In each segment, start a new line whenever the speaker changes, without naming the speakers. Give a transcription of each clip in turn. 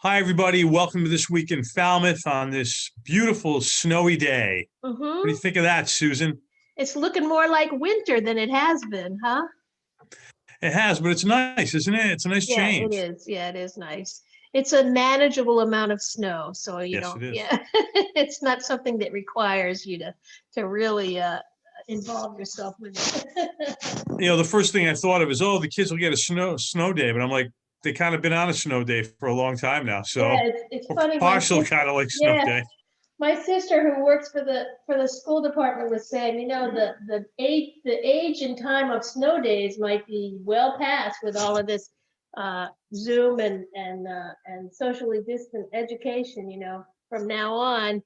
Hi, everybody. Welcome to This Week in Falmouth on this beautiful snowy day. What do you
Mm-hmm.
think of that, Susan?
It's looking more like winter than it has been, huh?
It has, but it's nice, isn't it? It's a nice
Yeah, it
change.
is. Yeah, it is nice. It's a manageable amount of snow, so you
Yes,
don't,
it is.
yeah, it's not something that requires you to really involve yourself with it.
The first thing I thought of is, oh, the kids will get a snow day, but I'm like, they kind of been on a snow day for a long time now,
Yeah,
so
it's
or
funny. My
partial
sister,
kind of like snow
yeah,
day.
my sister who works for the school department was saying, the age and time of snow days might be well past with all of this Zoom and socially distant education. From now on,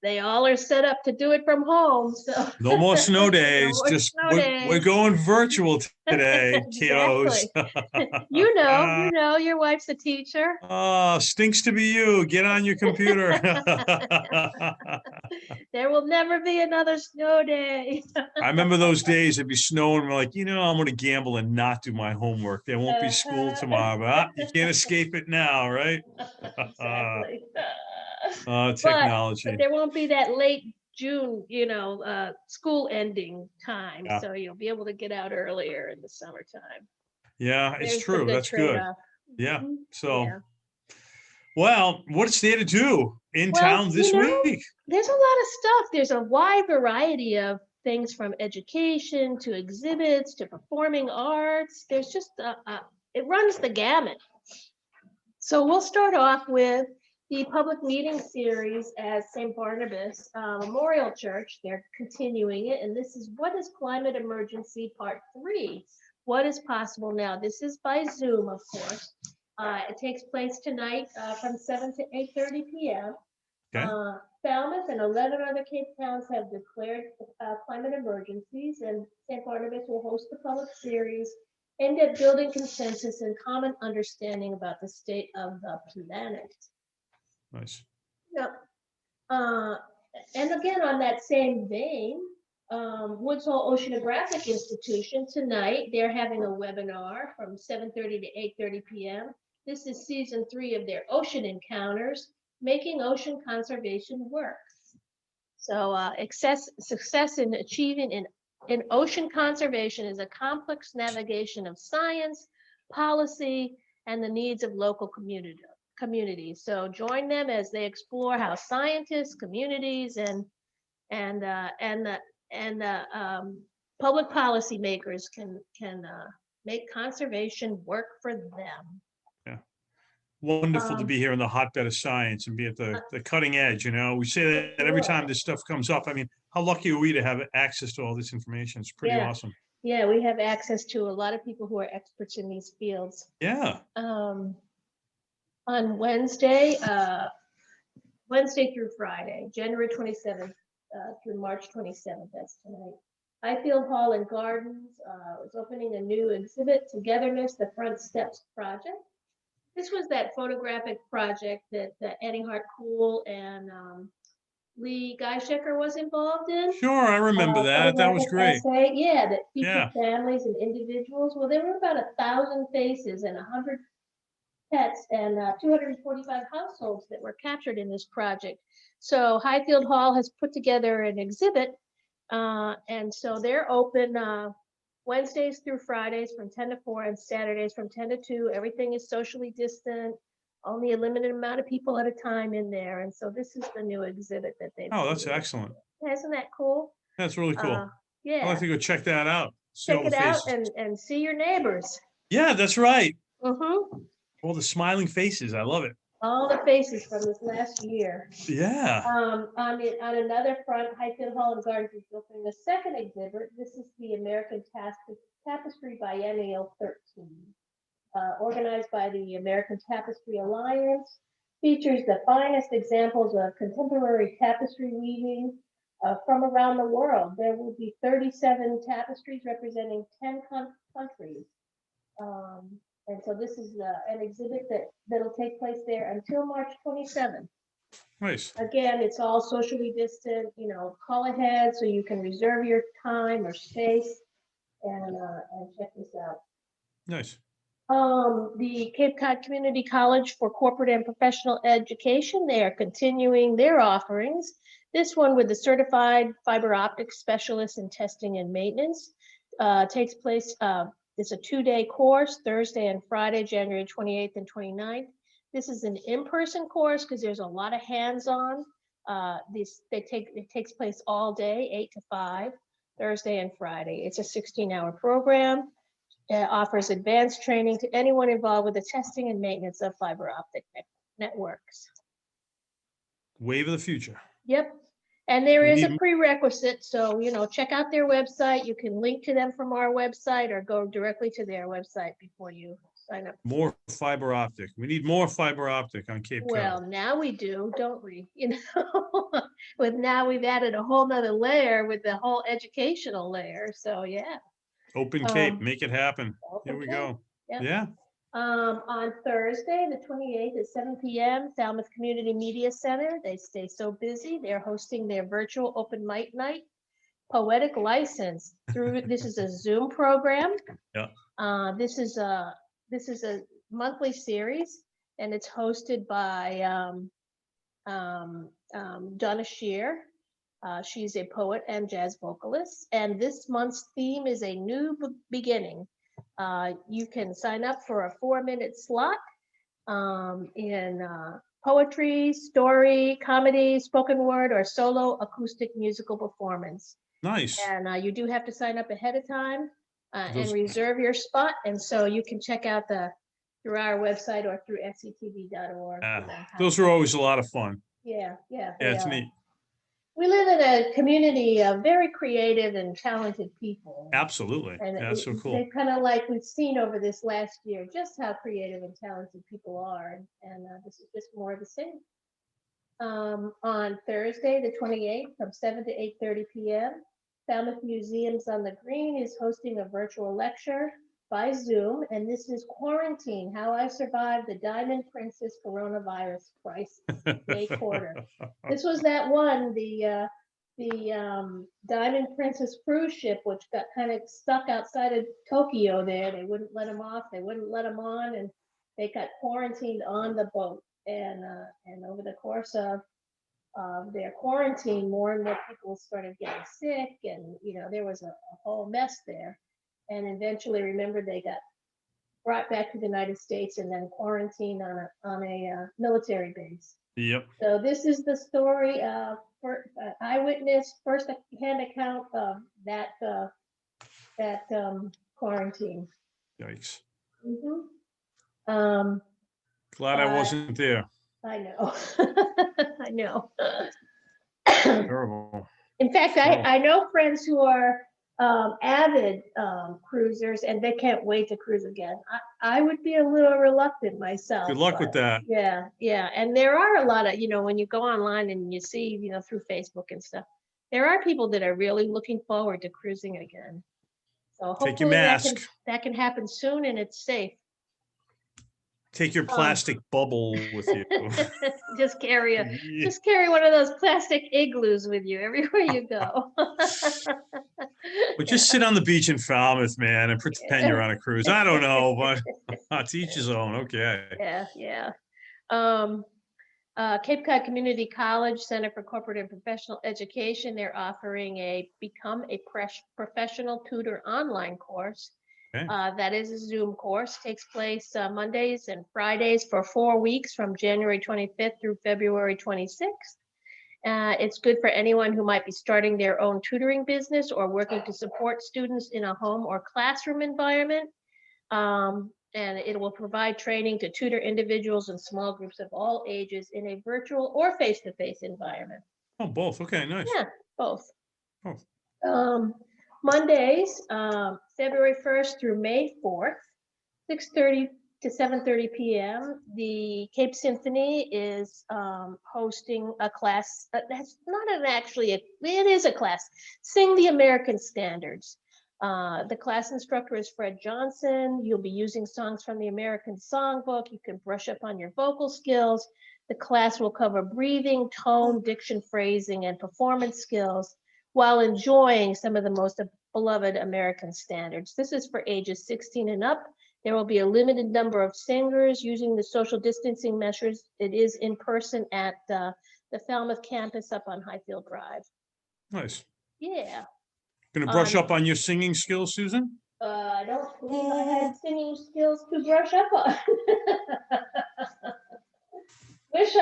they all are set up to do it from home. So
No more snow
no
days.
more
Just
snow
we're
days.
going virtual today, kiddos.
Exactly. You know, your wife's a teacher.
Oh, stinks to be you. Get on your computer.
There will never be another snow day.
I remember those days it'd be snowing. We're like, I'm going to gamble and not do my homework. There won't be school
Uh-huh.
tomorrow, but you can't escape it now, right?
Exactly. But
Technology.
there won't be that late June, school ending time,
Yeah.
so you'll be able to get out earlier in the summertime.
Yeah, it's
There's the
true.
good
That's good.
trade-off.
Yeah.
Mhm.
So,
Yeah.
well, what's there to do in
Well,
town this week?
there's a lot of stuff. There's a wide variety of things from education to exhibits to performing arts. There's just it runs the gamut. So we'll start off with the public meeting series at St. Barnabas Memorial Church. They're continuing it, and this is What is Climate Emergency Part 3? What is possible now? This is by Zoom, of course. It takes place tonight from 7 to 8:30 p.m.
Okay.
Falmouth and 11 other Cape towns have declared climate emergencies, and St. Barnabas will host the public series aimed at building consensus and common understanding about the state of the planet.
Nice.
Yep. Uh, and again, on that same vein, Woods Hole Oceanographic Institution tonight, they're having a webinar from 7:30 to 8:30 p.m. This is season 3 of their Ocean Encounters, Making Ocean Conservation Work. So success in achieving in ocean conservation is a complex navigation of science, policy, and the needs of local communities. So join them as they explore how scientists, communities, and public policymakers can make conservation work for them.
Yeah. Wonderful to
Um,
be here in the hotbed of science and be at the cutting edge. We say that every time this stuff comes up. I mean, how lucky are we to have access to all this information? It's pretty
yeah,
awesome.
yeah, we have access to a lot of people who are experts in these fields.
Yeah.
On Wednesday through Friday, January 27th through March 27th, that's tonight. Highfield Hall and Gardens is opening a new exhibit, Togetherness, the Front Steps Project. This was that photographic project that Annie Hart Cool and Lee Geishecker was involved in.
Sure, I remember that. That was
Photographic
great.
essay, yeah, that featured
Yeah.
families and individuals. Well, there were about 1,000 faces and 100 pets and 245 households that were captured in this project. So Highfield Hall has put together an exhibit, and so they're open Wednesdays through Fridays from 10 to 4 and Saturdays from 10 to 2. Everything is socially distant, only a limited amount of people at a time in there. And so this is the new exhibit that they've
Oh, that's
created.
excellent.
Isn't that cool?
That's really cool. I'll
Yeah,
have to go check that out. See all
check
the
it out
faces.
and see your neighbors.
Yeah, that's right.
Mm-hmm.
All the smiling faces. I love it.
All the faces from this last year.
Yeah.
On another front, Highfield Hall and Gardens is opening a second exhibit. This is the American Tapestry Biennial 13, organized by the American Tapestry Alliance. Features the finest examples of contemporary tapestry weaving from around the world. There will be 37 tapestries representing 10 countries. And so this is an exhibit that'll take place there until March 27th.
Nice.
Again, it's all socially distant, call ahead so you can reserve your time or space and check this out.
Nice.
The Cape Cod Community College for Corporate and Professional Education, they are continuing their offerings. This one with the Certified Fiber Optics Specialist in Testing and Maintenance takes place, it's a 2-day course, Thursday and Friday, January 28th and 29th. This is an in-person course because there's a lot of hands-on. It takes place all day, 8 to 5, Thursday and Friday. It's a 16-hour program. It offers advanced training to anyone involved with the testing and maintenance of fiber optic networks.
Wave of the future.
Yep. And there
We
is a
need-
prerequisite. So, check out their website. You can link to them from our website or go directly to their website before you sign up.
More fiber optic. We need more fiber optic on Cape
Well,
Cod.
now we do, don't we? With now we've added a whole nother layer with the whole educational layer. So, yeah.
Open Cape,
um,
make it happen.
Open
Here we
Cape,
go.
yep.
Yeah.
On Thursday, the 28th at 7 p.m., Falmouth Community Media Center. They stay so busy. They're hosting their virtual open mic night, Poetic License. This is a Zoom program.
Yeah.
This is a monthly series, and it's hosted by Donna Shear. She's a poet and jazz vocalist, and this month's theme is a new beginning. You can sign up for a 4-minute slot in poetry, story, comedy, spoken word, or solo acoustic musical performance.
Nice.
And you do have to sign up ahead of time and
Those-
reserve your spot. And so you can check out through our website or through sctv.org.
Those are always a lot of fun.
Yeah.
Yeah, it's neat.
We live in a community of very creative and talented people.
Absolutely.
And
That's so cool.
they kind of like we've seen over this last year just how creative and talented people are. And this is just more of the same. On Thursday, the 28th, from 7 to 8:30 p.m., Falmouth Museums on the Green is hosting a virtual lecture by Zoom. And this is Quarantine, How I Survived the Diamond Princess Coronavirus Crisis, Day Quarter. This was that one, the Diamond Princess cruise ship, which got kind of stuck outside of Tokyo there. They wouldn't let them off, they wouldn't let them on, and they got quarantined on the boat. And over the course of their quarantine, more and more people started getting sick, and there was a whole mess there. And eventually, remember, they got brought back to the United States and then quarantined on a military base.
Yep.
So this is the story of eyewitness first-hand account of that quarantine.
Yikes.
Glad
I wasn't there.
I know. I know.
Terrible.
In fact, I know friends who are avid cruisers, and they can't wait to cruise again. I would be a little reluctant myself.
Good luck with that.
Yeah. And there are a lot of, when you go online and you see, through Facebook and stuff, there are people that are really looking forward to cruising again. So
Take your
hopefully
mask.
that can happen soon and it's safe.
Take your plastic bubble with you.
Just carry one of those plastic igloos with you everywhere you go.
But just sit on the beach in Falmouth, man, and pretend you're on a cruise. I don't know, but to each his own. Okay.
Yeah. Cape Cod Community College Center for Corporate and Professional Education, they're offering a Become a Professional Tutor online course.
Okay.
That is a Zoom course, takes place Mondays and Fridays for 4 weeks from January 25th through February 26th. It's good for anyone who might be starting their own tutoring business or working to support students in a home or classroom environment. And it will provide training to tutor individuals and small groups of all ages in a virtual or face-to-face environment.
Oh, both. Okay, nice.
Yeah, both.
Oh.
Mondays, February 1st through May 4th, 6:30 to 7:30 p.m. The Cape Symphony is hosting a class. That's not it is a class. Sing the American Standards. The class instructor is Fred Johnson. You'll be using songs from the American Songbook. You can brush up on your vocal skills. The class will cover breathing, tone, diction, phrasing, and performance skills while enjoying some of the most beloved American standards. This is for ages 16 and up, There will be a limited number of singers using the social distancing measures. It is in person at the Falmouth campus up on Highfield Drive.
Nice.
Yeah.
Gonna brush
Um,
up on your singing skills, Susan?
I don't believe I had singing skills to brush up on. Wish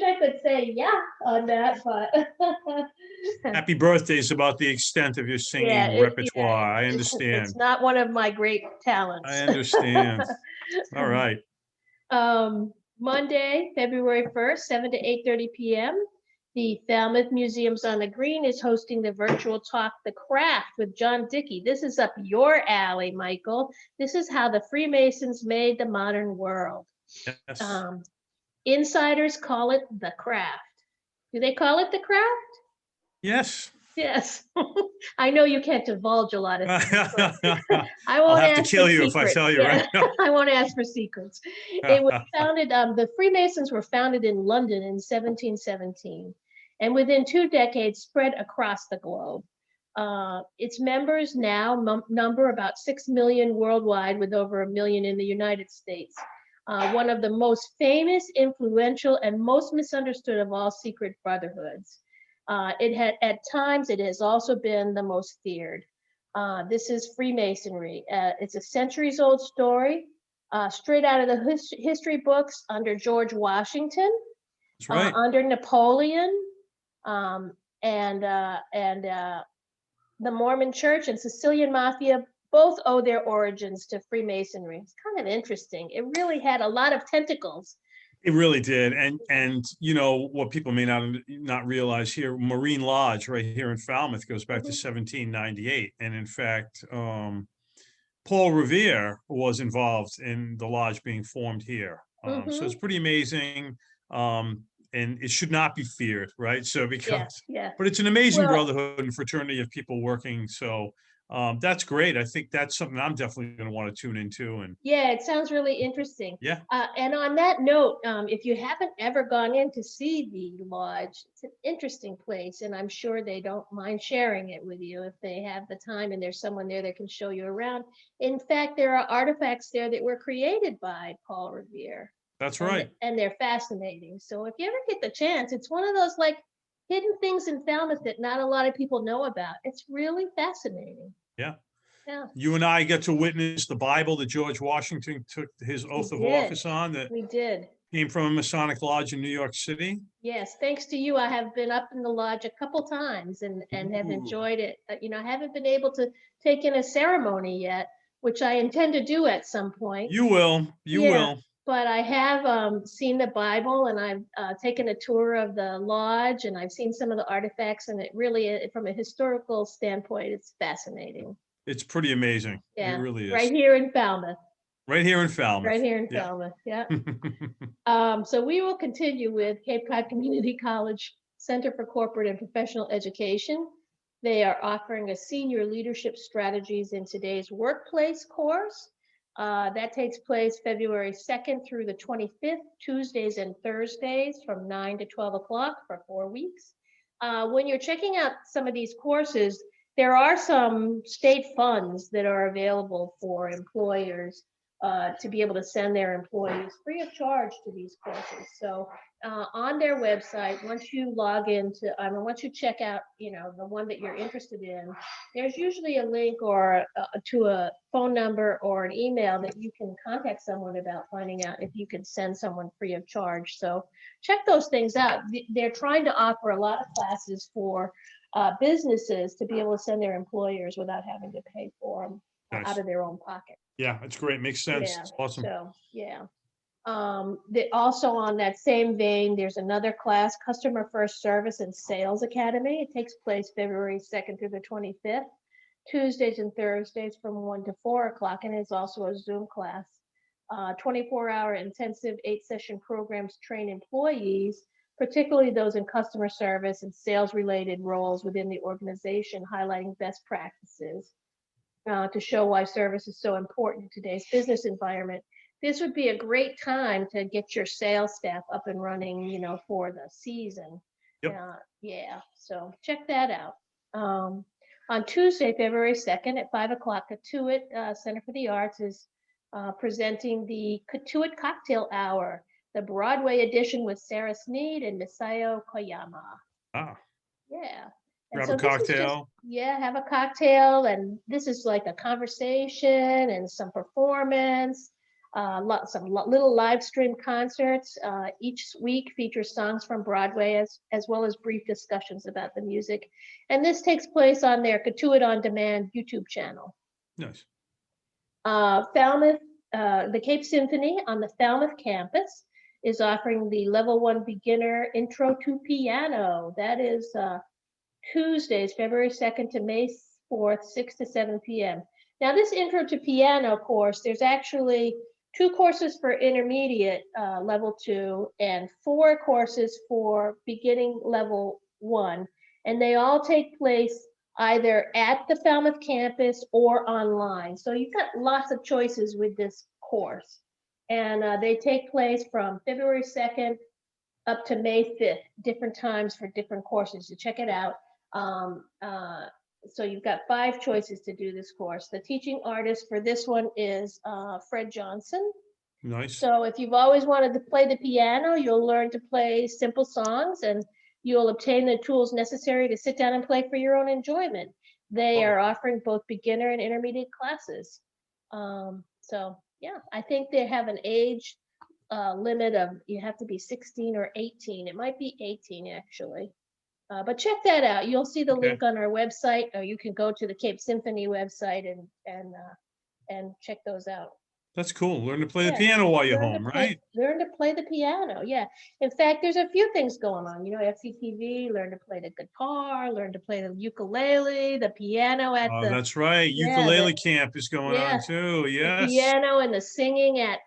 I could say yeah on that, but
Happy birthday is about the extent of your
yeah,
singing repertoire. I
it's
understand.
not one of my great talents.
I understand. All right.
Monday, February 1st, 7 to 8:30 p.m. The Falmouth Museums on the Green is hosting the virtual talk, The Craft with John Dickey. This is up your alley, Michael. This is how the Freemasons made the modern world.
Yes.
Insiders call it The Craft. Do they call it The Craft?
Yes.
Yes. I know you can't divulge a lot of things, but I
I'll
won't
have to
ask
kill
for
you if I
secrets.
tell you right
Yeah,
now.
I won't ask for secrets. It was founded, the Freemasons were founded in London in 1717, and within 2 decades spread across the globe. Its members now number about 6 million worldwide, with over 1 million in the United States. One of the most famous, influential, and most misunderstood of all secret brotherhoods. At times, it has also been the most feared. This is Freemasonry. It's a centuries-old story, straight out of the history books under George Washington,
That's right.
under Napoleon, um, and the Mormon Church and Sicilian Mafia both owe their origins to Freemasonry. It's kind of interesting. It really had a lot of tentacles.
It really did. And you know what people may not realize here, Marine Lodge right here in Falmouth goes back to 1798. And in fact, Paul Revere was involved in the lodge being formed here. So it's pretty amazing. And it should not be feared, right? So because,
Yeah.
but it's an amazing
Well,
brotherhood and fraternity of people working. So that's great. I think that's something I'm definitely going to want to tune into. And
yeah, it sounds really interesting.
yeah,
And on that note, if you haven't ever gone in to see the lodge, it's an interesting place, and I'm sure they don't mind sharing it with you if they have the time and there's someone there that can show you around. In fact, there are artifacts there that were created by Paul Revere.
that's right.
And they're fascinating. So if you ever get the chance, it's one of those like hidden things in Falmouth that not a lot of people know about. It's really fascinating.
Yeah.
Yeah.
You and I get to witness the Bible that George Washington took his oath of office on, that
We did.
came from a Masonic lodge in New York City.
Yes, thanks to you, I have been up in the lodge a couple times and have
Ooh.
enjoyed it. I haven't been able to take in a ceremony yet, which I intend to do at some point.
You will. You
Yeah.
will.
But I have seen the Bible, and I've taken a tour of the lodge, and I've seen some of the artifacts, and it really, from a historical standpoint, it's fascinating.
It's pretty amazing.
Yeah,
It really is.
right here in Falmouth.
Right here in Falmouth.
Right here in
Yeah.
Falmouth, yeah. So we will continue with Cape Cod Community College Center for Corporate and Professional Education. They are offering a senior leadership strategies in today's workplace course. That takes place February 2nd through the 25th, Tuesdays and Thursdays from 9 to 12 o'clock for 4 weeks. When you're checking out some of these courses, there are some state funds that are available for employers to be able to send their employees free of charge to these courses. So on their website, once you log into, once you check out, the one that you're interested in, there's usually a link or to a phone number or an email that you can contact someone about finding out if you can send someone free of charge. So check those things out. They're trying to offer a lot of classes for businesses to be able to send their employers without having to pay for them out of their own pocket.
Yeah, it's great. Makes sense.
Yeah,
It's awesome.
so, yeah. Also on that same vein, there's another class, Customer First Service and Sales Academy. It takes place February 2nd through the 25th, Tuesdays and Thursdays from 1 to 4 o'clock, and it's also a Zoom class. 24-hour intensive 8-session programs train employees, particularly those in customer service and sales-related roles within the organization, highlighting best practices to show why service is so important in today's business environment. This would be a great time to get your sales staff up and running, for the season.
Yep.
Yeah, so check that out. On Tuesday, February 2nd at 5 o'clock, Catuit Center for the Arts is presenting the Katuitt Cocktail Hour, the Broadway edition with Sarah Sneed and Misayo Koyama.
Ah,
Yeah. And
grab
so
a
this is just,
cocktail.
yeah, have a cocktail, and this is like a conversation and some performance, little live stream concerts. Each week features songs from Broadway as well as brief discussions about the music. And this takes place on their Katuitt On Demand YouTube channel.
Nice.
Falmouth, the Cape Symphony on the Falmouth campus is offering the Level 1 Beginner Intro to Piano. That is Tuesdays, February 2nd to May 4th, 6 to 7 p.m. Now, this Intro to Piano course, there's actually 2 courses for intermediate level 2 and 4 courses for beginning level 1. And they all take place either at the Falmouth campus or online. So you've got lots of choices with this course. And they take place from February 2nd up to May 5th, different times for different courses. So check it out. So you've got 5 choices to do this course. The teaching artist for this one is Fred Johnson.
Nice.
So if you've always wanted to play the piano, you'll learn to play simple songs and you'll obtain the tools necessary to sit down and play for your own enjoyment. They are offering both beginner and intermediate classes. So yeah, I think they have an age limit of, you have to be 16 or 18. It might be 18 actually. But check that out. You'll see the link on our website, or you can go to the Cape Symphony website and check those out.
That's cool. Learn to play the piano while you're home, right?
Learn to play the piano. Yeah. In fact, there's a few things going on. You know, FCTV, learn to play the guitar, learn to play the ukulele, the piano at
Oh,
the.
that's right.
Yeah,
Ukulele camp is going on too.
the
Yes.
piano and the singing at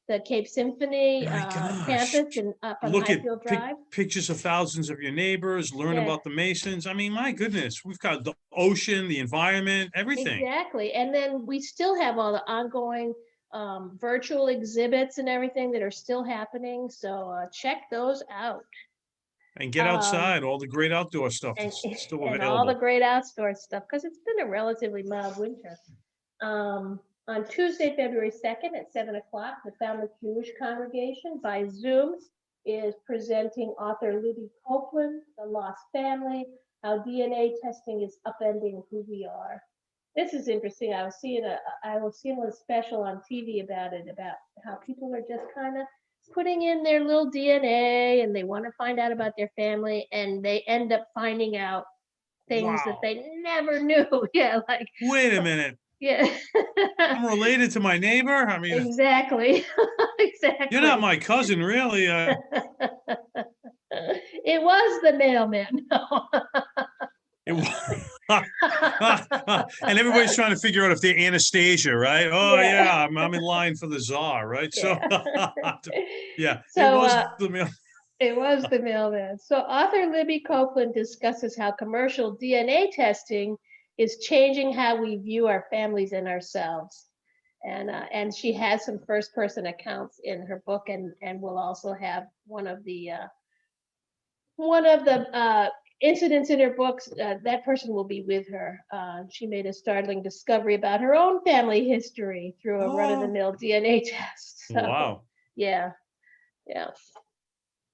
the Cape Symphony
My gosh.
campus and up on
Look at
Highfield Drive.
pictures of thousands of your neighbors, learn
Yeah.
about the Masons. I mean, my goodness, we've got the ocean, the environment, everything.
Exactly. And then we still have all the ongoing virtual exhibits and everything that are still happening. So check those out.
And get outside, all the great outdoor stuff that's still
And
available.
all the great outdoor stuff, because it's been a relatively mild winter. On Tuesday, February 2nd at 7 o'clock, the Falmouth Jewish Congregation by Zoom is presenting author Libby Copeland, The Lost Family, How DNA Testing is Upending Who We Are. This is interesting. I was seeing a special on TV about it, about how people are just kind of putting in their little DNA and they want to find out about their family, and they end up finding out things that they never knew. Yeah, like.
Wait a minute.
Yeah.
I'm related to my neighbor. I mean,
exactly. Exactly.
You're not my cousin, really.
It was the mailman.
It was. And everybody's trying to figure out if they're Anastasia, right? Oh yeah, I'm in line for the czar, right? So yeah,
so,
it was the mail.
It was the mailman. So author Libby Copeland discusses how commercial DNA testing is changing how we view our families and ourselves. And she has some first-person accounts in her book, and will also have one of the incidents in her books. That person will be with her. She made a startling discovery about her own family history through a run-of-the-mill DNA test. So,
wow.
Yeah.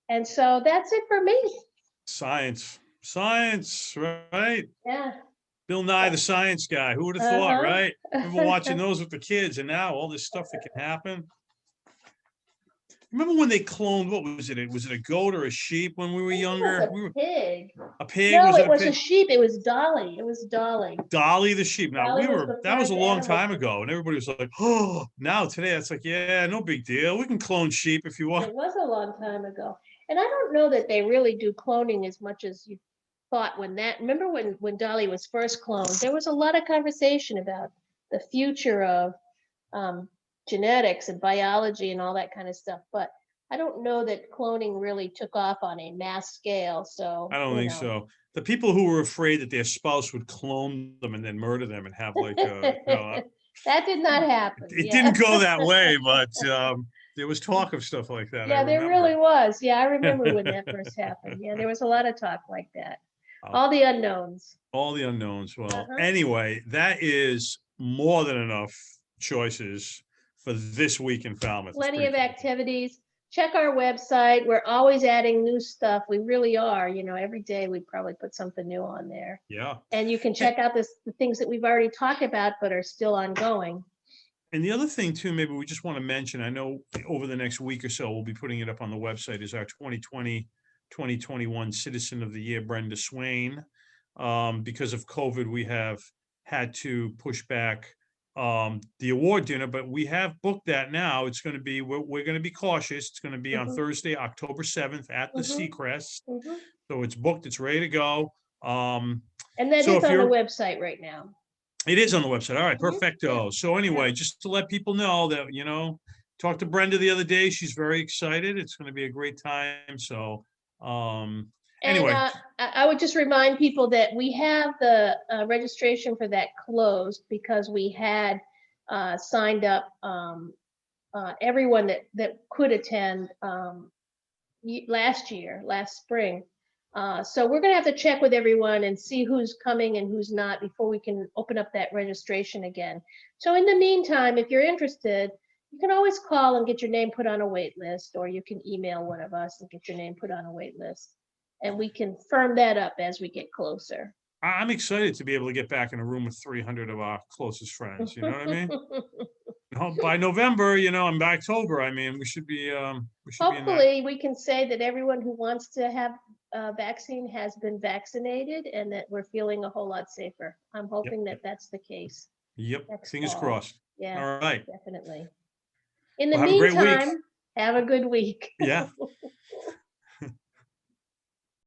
And so that's it for me.
Science, right?
Yeah.
Bill Nye, the science guy. Who would have thought, right? Remember watching those with the kids, and now all this stuff that can happen. Remember when they cloned, what was it? Was it a goat or a sheep when we were younger?
It was a pig.
A pig?
No, it was a sheep. It was Dolly.
Dolly the sheep. Now
Dolly
that was a long time ago, and everybody was like, oh, now today it's like, yeah, no big deal. We can clone sheep if you want.
It was a long time ago. And I don't know that they really do cloning as much as you thought remember when Dolly was first cloned, there was a lot of conversation about the future of genetics and biology and all that kind of stuff. But I don't know that cloning really took off on a mass scale. So
I don't think so. The people who were afraid that their spouse would clone them and then murder them and have like,
that did not happen.
It didn't go that way, but there was talk of stuff like that.
Yeah, there really was. Yeah, I remember when that first happened. Yeah, there was a lot of talk like that. All the unknowns.
All the unknowns. Well, anyway, that is more than enough choices for this week in Falmouth. It's
Plenty
pretty
of
cool.
activities. Check our website. We're always adding new stuff. We really are. Every day we probably put something new on there.
Yeah.
And you can check out the things that we've already talked about, but are still ongoing.
And the other thing too, maybe we just want to mention, I know over the next week or so, we'll be putting it up on the website, is our 2020-2021 Citizen of the Year, Brenda Swain. Because of COVID, we have had to push back the award dinner, but we have booked that now. It's going to be, we're going to be cautious. It's going to be on Thursday, October 7th at the Seacrest. So it's booked, it's ready to go.
And that
So
is
if
on the
you're-
website right now.
It is on the website. All right, perfecto. So anyway, just to let people know that, talked to Brenda the other day. She's very excited. It's going to be a great time. So, anyway.
And I would just remind people that we have the registration for that closed because we had signed up everyone that could attend last spring. So we're going to have to check with everyone and see who's coming and who's not before we can open up that registration again. So in the meantime, if you're interested, you can always call and get your name put on a wait list, or you can email one of us and get your name put on a wait list. And we can firm that up as we get closer.
I'm excited to be able to get back in a room with 300 of our closest friends. You know what I mean? By November, and by October, I mean, we should be
Hopefully, we can say that everyone who wants to have a vaccine has been vaccinated and that we're feeling a whole lot safer. I'm hoping that that's the case.
Yep. Fingers
fall.
crossed.
Yeah.
All right.
Definitely. In the
Well, have a great week.
meantime, have a good week.
Yeah.